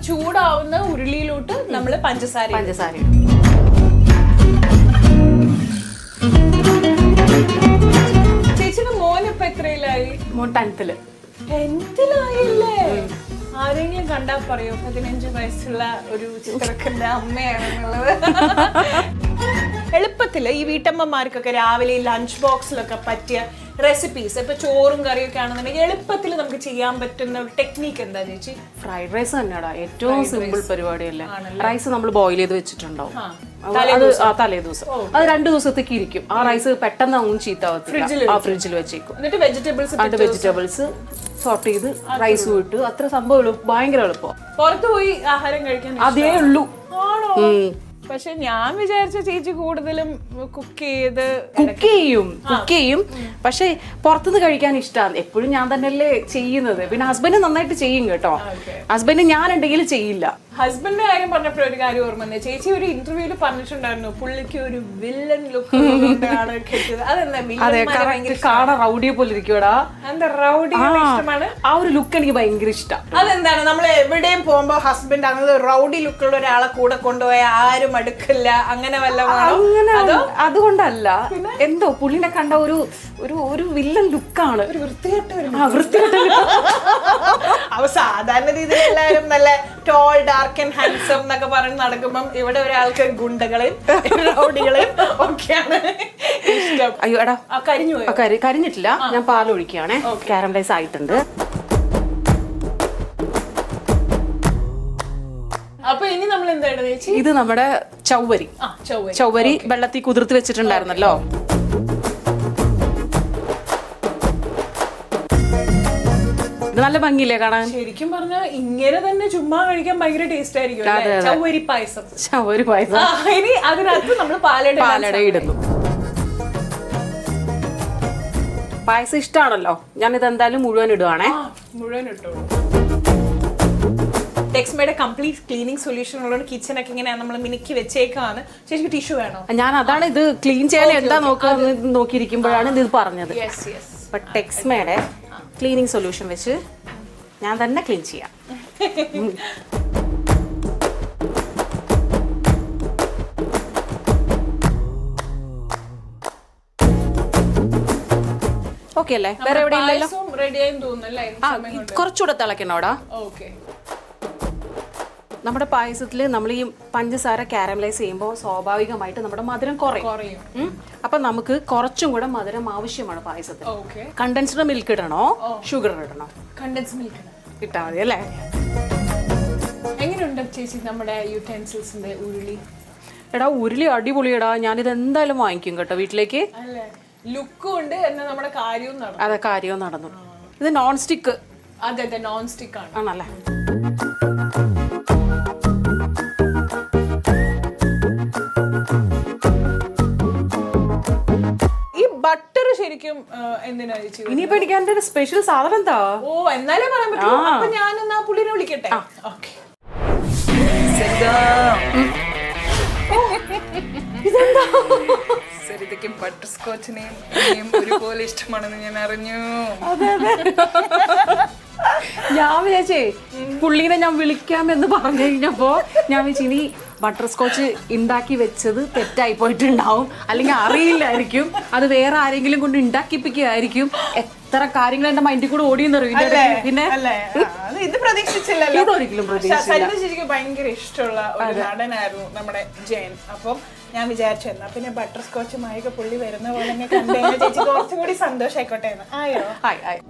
ചൂടാവുന്ന ഉരുളിയിലോട്ട് നമ്മൾ പഞ്ചസാര ചേച്ചിയുടെ മോനിപ്പോ എത്രയിലായി? മോൻ 10th-ലായില്ലേ? ആരെങ്കിലും കണ്ടാ പറയോ 15 വയസ്സുള്ള ഒരു ചിത്രത്തിന്റെ അമ്മയാണെന്നുള്ളത്? എളുപ്പത്തില് ഈ വീട്ടമ്മമാർക്കൊക്കെ രാവിലെ ലഞ്ച് ബോക്സിലൊക്കെ പറ്റിയ റെസിപ്പീസ്, ഇപ്പൊ ചോറും കറിയൊക്കെ ആണെന്നുണ്ടെങ്കിൽ എളുപ്പത്തിൽ നമുക്ക് ചെയ്യാൻ പറ്റുന്ന ഒരു ടെക്നീക്ക് എന്താ ചേച്ചി? ഫ്രൈഡ് റൈസ് തന്നെയാടാ ഏറ്റവും സിമ്പിൾ പരിപാടിയല്ലേ. റൈസ് നമ്മൾ ബോയിൽ ചെയ്ത് വെച്ചിട്ടുണ്ടാവും, തലേ ദിവസം. അത് 2 ദിവസത്തേക്ക് ഇരിക്കും. ആ റൈസ് പെട്ടെന്ന് ഒന്നും ചീത്താവത്തില്ല, ഫ്രിഡ്ജിൽ വെച്ചേക്കും. എന്നിട്ട് വെജിറ്റബിൾസ് സോർട്ട് ചെയ്ത് റൈസ് വിട്ട് അത്ര സംഭവം ഭയങ്കര എളുപ്പം. പുറത്തു പോയി ആഹാരം കഴിക്കാൻ അതേ ഉള്ളൂ. പക്ഷെ ഞാൻ വിചാരിച്ച ചേച്ചി കൂടുതലും കുക്ക് ചെയ്യും. പക്ഷെ പുറത്തുനിന്ന് കഴിക്കാൻ ഇഷ്ടമാണ്. എപ്പോഴും ഞാൻ തന്നെയല്ലേ ചെയ്യുന്നത്. പിന്നെ ഹസ്ബൻഡ് നന്നായിട്ട് ചെയ്യും കേട്ടോ. ഹസ്ബൻഡ് ഞാൻ ഉണ്ടെങ്കിൽ ചെയ്യില്ല. ഹസ്ബൻഡിന്റെ കാര്യം പറഞ്ഞപ്പോൾ ഒരു കാര്യം ഓർമ്മ വന്നേ. ചേച്ചി ഒരു ഇന്റർവ്യൂല് പറഞ്ഞിട്ടുണ്ടായിരുന്നു പുള്ളിക്ക് ഒരു വില്ലൻ ലുക്ക് കിട്ടിയത്. അതെ, കാണാൻ റൗഡിയെ പോലെ ഇരിക്കുവാടാ. എന്താ റൗഡി ഇഷ്ടമാണ്? ആ ഒരു ലുക്ക് എനിക്ക് ഭയങ്കര ഇഷ്ടം. അതെന്താണ്? നമ്മൾ എവിടെയും പോകുമ്പോ ഹസ്ബൻഡ് അങ്ങനെ റൗഡി ലുക്കുള്ള ഒരാളെ കൂടെ കൊണ്ടുപോയ ആരും അടുക്കില്ല, അങ്ങനെ വല്ലതും? അതുകൊണ്ടല്ല, എന്തോ പുള്ളിനെ കണ്ട ഒരു ഒരു വില്ലൻ ലുക്കാണ്. ഒരു വൃത്തികെട്ട അപ്പൊ സാധാരണ രീതിയിൽ എല്ലാവരും നല്ല ടോൾ ഡാർക്ക് ആൻഡ് ഹാൻസം എന്നൊക്കെ പറഞ്ഞ് നടക്കുമ്പം ഇവിടെ ഒരാൾക്ക് ഗുണ്ടകളെയും റൗഡികളെയും ഒക്കെയാണ് ഇഷ്ടം. അയ്യോ എടാ, കരിഞ്ഞിട്ടില്ല. ഞാൻ പാലൊഴിക്കുകയാണേ. കാരമലൈസ് ആയിട്ടുണ്ട്. അപ്പൊ ഇനി നമ്മൾ എന്താണ് ചേച്ചി? ഇത് നമ്മുടെ ചൗവരി വെള്ളത്തിൽ കുതിർത്ത് വെച്ചിട്ടുണ്ടായിരുന്നല്ലോ. നല്ല ഭംഗിയില്ലേ കാണാൻ? ശരിക്കും പറഞ്ഞാൽ ഇങ്ങനെ തന്നെ ചുമ്മാ കഴിക്കാൻ ഭയങ്കര ടേസ്റ്റ് ആയിരിക്കും. ചൗവരി പായസം. ഇനി അതിനകത്ത് നമ്മൾ പാലട ഇടുന്നു. പായസം ഇഷ്ടമാണല്ലോ, ഞാനിത് എന്തായാലും മുഴുവൻ ഇടുവാണേ. മുഴുവൻ ഇട്ടോളൂ. ടെക്സ്മയുടെ കംപ്ലീറ്റ് ക്ലീനിങ് സൊല്യൂഷൻ ഉള്ള കിച്ചൺ ഒക്കെ ഇങ്ങനെ നമ്മൾ മിനുക്കി വെച്ചേക്കാണ്. ശരിക്കും ടിഷ്യൂ വേണോ? ഞാൻ അതാണ് ഇത് ക്ലീൻ ചെയ്യാൻ എന്താ നോക്കിയിരിക്കുമ്പോഴാണ് ഇത് പറഞ്ഞത്. അപ്പൊ ടെക്സ്മയുടെ ക്ലീനിങ് സൊല്യൂഷൻ വെച്ച് ഞാൻ തന്നെ ക്ലീൻ ചെയ്യാം. ഓക്കെ അല്ലേ? വേറെ എവിടെ ഇല്ലല്ലോ. കുറച്ചുകൂടെ തിളക്കണോടാ. നമ്മുടെ പായസത്തിൽ നമ്മൾ ഈ പഞ്ചസാര കാരമലൈസ് ചെയ്യുമ്പോൾ സ്വാഭാവികമായിട്ട് നമ്മുടെ മധുരം കുറയും. അപ്പൊ നമുക്ക് കുറച്ചും കൂടെ മധുരം ആവശ്യമാണ് പായസത്തിൽ. കണ്ടൻസ്ഡ് മിൽക്ക് ഇടണോ ഷുഗർ ഇടണോ? കണ്ടൻസ്ഡ് മിൽക്ക് ഇട്ടാ മതി അല്ലേ? എങ്ങനെയുണ്ട് ചേച്ചി നമ്മുടെ യൂട്ടൻസിൽസിന്റെ ഉരുളി? എടാ ഉരുളി അടിപൊളിയടാ. ഞാനിത് എന്തായാലും വാങ്ങിക്കും കേട്ടോ വീട്ടിലേക്ക്. ലുക്കും ഉണ്ട് എന്നാൽ നമ്മുടെ കാര്യവും നടന്നു. അതെ, കാര്യവും നടന്നു. ഇത് നോൺ സ്റ്റിക്ക്. അതെ, നോൺ സ്റ്റിക്ക് ആണല്ലേ? ബട്ടർ ശരിക്കും എന്തിനാ? ഇനിയിപ്പോ എനിക്ക് എന്റെ ഒരു സ്പെഷ്യൽ സാധനം എന്താ? ഓ, എന്നാലേ പറയാൻ പറ്റൂ. അപ്പൊ ഞാൻ എന്നാ പുള്ളിനെ വിളിക്കട്ടെ. സരിതയ്ക്കും ബട്ടർ സ്കോച്ചിനെയും ഒരുപോലെ ഇഷ്ടമാണെന്ന് ഞാൻ അറിഞ്ഞു. ഞാൻ വിചാരിച്ചേ പുള്ളീനെ ഞാൻ വിളിക്കാമെന്ന് പറഞ്ഞു കഴിഞ്ഞപ്പോ ഞാൻ വിചാരിച്ചു ഇനി ബട്ടർ സ്കോച്ച് ഉണ്ടാക്കി വെച്ചത് തെറ്റായി പോയിട്ടുണ്ടാവും, അല്ലെങ്കിൽ അറിയില്ലായിരിക്കും, അത് വേറെ ആരെങ്കിലും കൊണ്ട് ഉണ്ടാക്കിപ്പിക്കുകയായിരിക്കും. എത്ര കാര്യങ്ങൾ എന്റെ മൈൻഡിൽ കൂടെ ഓടിയെന്നറിയും. പിന്നെ ഇത് പ്രതീക്ഷിച്ചില്ലല്ലോ. ഇതൊരിക്കലും പ്രതീക്ഷിച്ചില്ല. ചേച്ചിക്ക് ഭയങ്കര ഇഷ്ടമുള്ള ഒരു നടനായിരുന്നു നമ്മുടെ ജയൻ. അപ്പം ഞാൻ വിചാരിച്ചു എന്നാ പിന്നെ ബട്ടർ സ്കോച്ച് മായൊക്കെ പുള്ളി വരുന്ന പോലെ തന്നെ കണ്ടു ചേച്ചി കുറച്ചും കൂടി സന്തോഷമായിക്കോട്ടെ എന്ന്. ആയോ? ആയി.